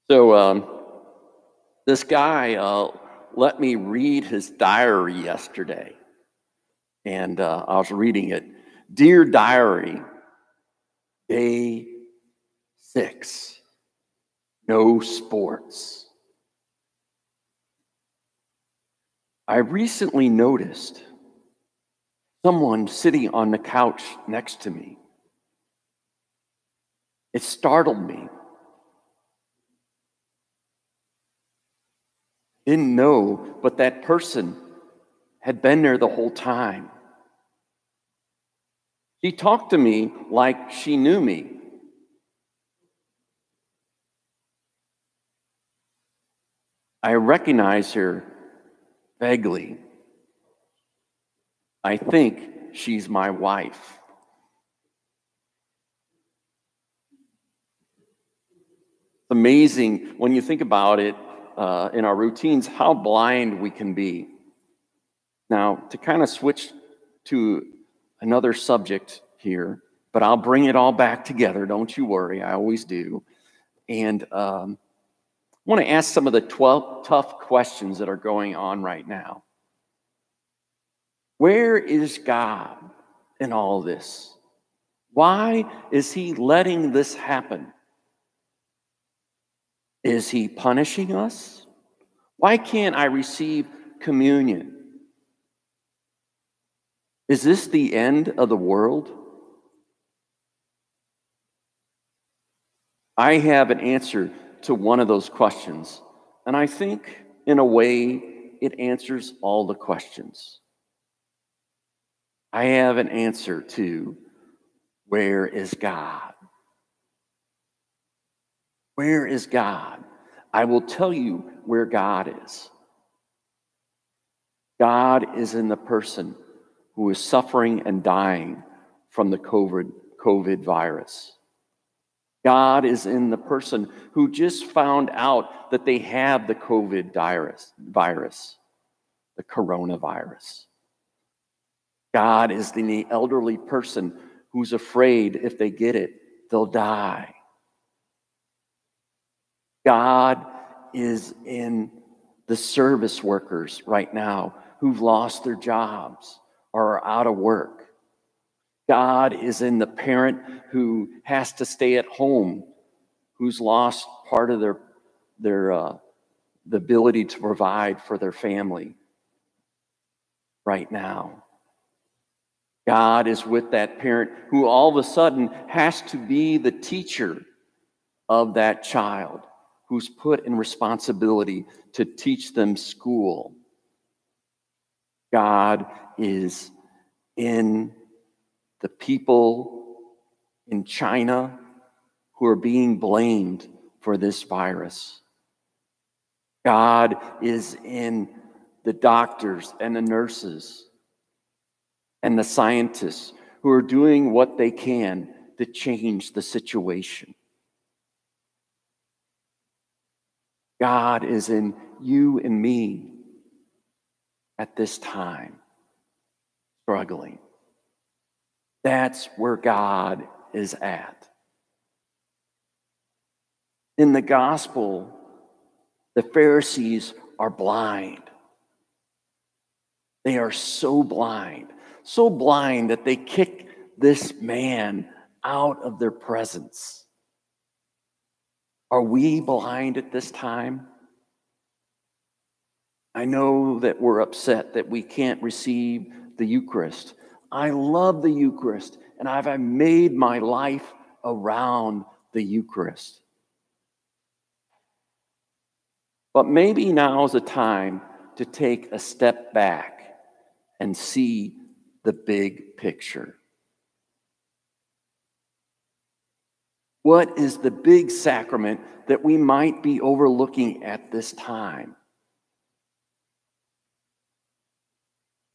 So this guy let me read his diary yesterday, and I was reading it. Dear Diary, day 6, no sports. I recently noticed someone sitting on the couch next to me. It startled me. Didn't know, but that person had been there the whole time. She talked to me like she knew me. I recognize her vaguely. I think she's my wife. It's amazing when you think about it in our routines, how blind we can be. Now, to kind of switch to another subject here, but I'll bring it all back together. Don't you worry, I always do. And I want to ask some of the 12 tough questions that are going on right now. Where is God in all this? Why is he letting this happen? Is he punishing us? Why can't I receive communion? Is this the end of the world? I have an answer to one of those questions, and I think, in a way, it answers all the questions. I have an answer to where is God? Where is God? I will tell you where God is. God is in the person who is suffering and dying from the COVID virus. God is in the person who just found out that they have the COVID virus, the coronavirus. God is in the elderly person who's afraid if they get it, they'll die. God is in the service workers right now who've lost their jobs or are out of work. God is in the parent who has to stay at home, who's lost part of the ability to provide for their family right now. God is with that parent who all of a sudden has to be the teacher of that child, who's put in responsibility to teach them school. God is in the people in China who are being blamed for this virus. God is in the doctors and the nurses and the scientists who are doing what they can to change the situation. God is in you and me at this time, struggling. That's where God is at. In the gospel, the Pharisees are blind. They are so blind that they kick this man out of their presence. Are we blind at this time? I know that we're upset that we can't receive the Eucharist. I love the Eucharist, and I've made my life around the Eucharist. But maybe now is a time to take a step back and see the big picture. What is the big sacrament that we might be overlooking at this time?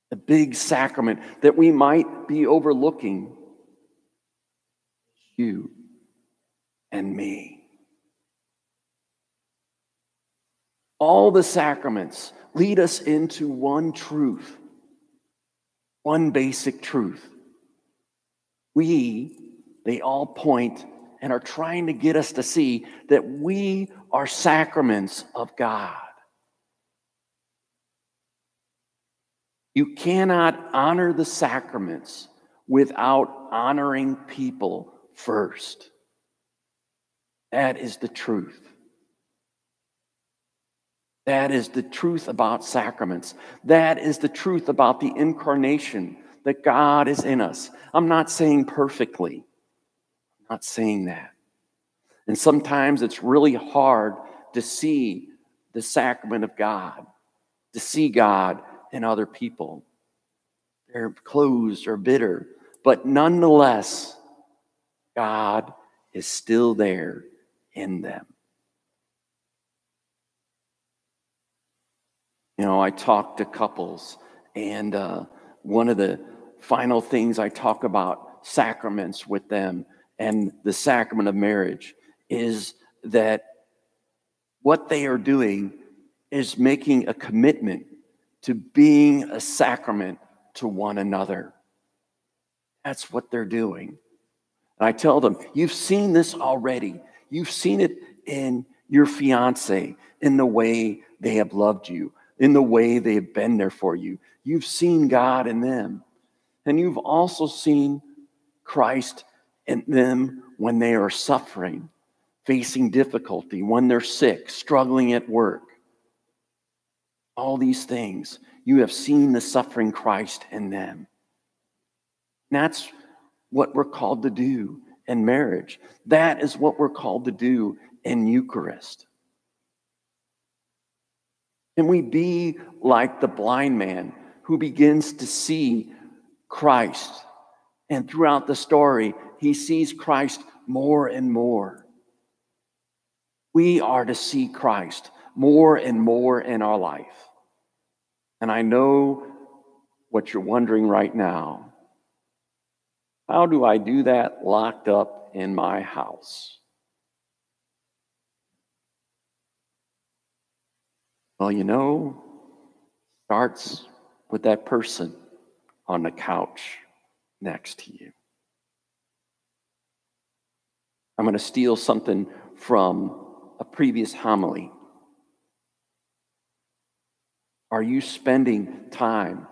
The big sacrament that we might be overlooking, you and me. All the sacraments lead us into one truth, one basic truth. They all point and are trying to get us to see that we are sacraments of God. You cannot honor the sacraments without honoring people first. That is the truth. That is the truth about sacraments. That is the truth about the incarnation, that God is in us. I'm not saying perfectly. I'm not saying that. And sometimes it's really hard to see the sacrament of God, to see God in other people. They're closed or bitter, but nonetheless, God is still there in them. You know, I talk to couples, and one of the final things I talk about sacraments with them and the sacrament of marriage is that what they are doing is making a commitment to being a sacrament to one another. That's what they're doing. And I tell them, you've seen this already. You've seen it in your fiance, in the way they have loved you, in the way they have been there for you. You've seen God in them. And you've also seen Christ in them when they are suffering, facing difficulty, when they're sick, struggling at work. All these things, you have seen the suffering Christ in them. And that's what we're called to do in marriage. That is what we're called to do in Eucharist. Can we be like the blind man who begins to see Christ? And throughout the story, he sees Christ more and more. We are to see Christ more and more in our life. And I know what you're wondering right now. How do I do that locked up in my house? Well, you know, starts with that person on the couch next to you. I'm going to steal something from a previous homily. Are you spending time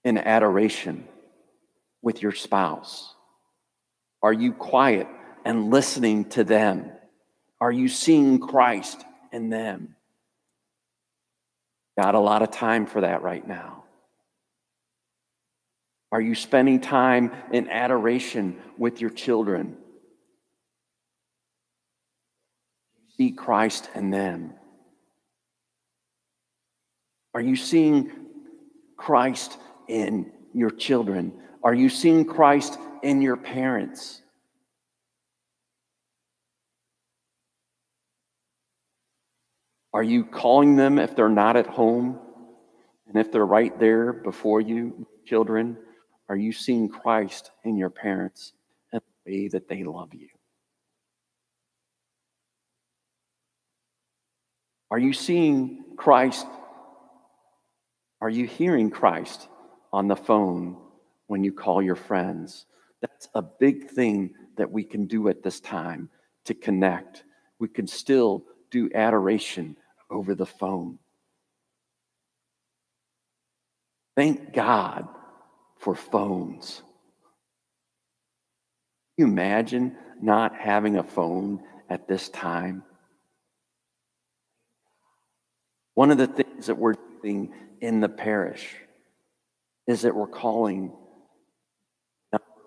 in adoration with your spouse? Are you quiet and listening to them? Are you seeing Christ in them? Got a lot of time for that right now. Are you spending time in adoration with your children? See Christ in them. Are you seeing Christ in your children? Are you seeing Christ in your parents? Are you calling them if they're not at home? And if they're right there before you, children, are you seeing Christ in your parents and the way that they love you? Are you seeing Christ? Are you hearing Christ on the phone when you call your friends? That's a big thing that we can do at this time to connect. We can still do adoration over the phone. Thank God for phones. Can you imagine not having a phone at this time? One of the things that we're doing in the parish is that we're calling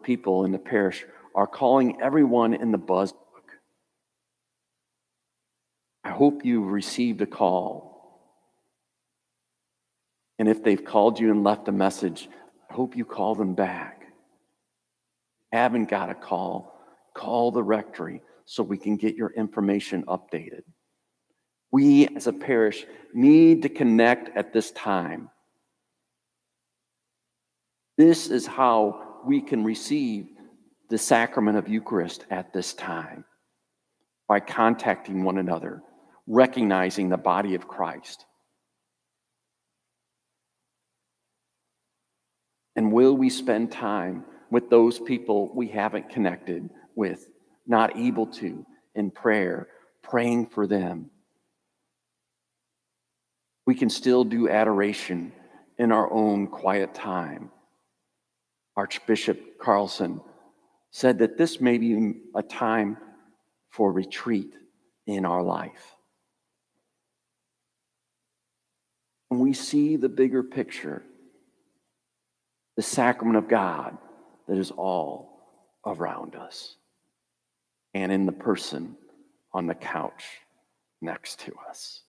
people in the parish, are calling everyone in the buzz book. I hope you received a call. And if they've called you and left a message, I hope you call them back. If you haven't got a call, call the rectory so we can get your information updated. We as a parish need to connect at this time. This is how we can receive the sacrament of Eucharist at this time, by contacting one another, recognizing the body of Christ. And will we spend time with those people we haven't connected with not able to in prayer, praying for them. We can still do adoration in our own quiet time. Archbishop Carlson said that this may be a time for retreat in our life. When we see the bigger picture, the sacrament of God that is all around us and in the person on the couch next to us.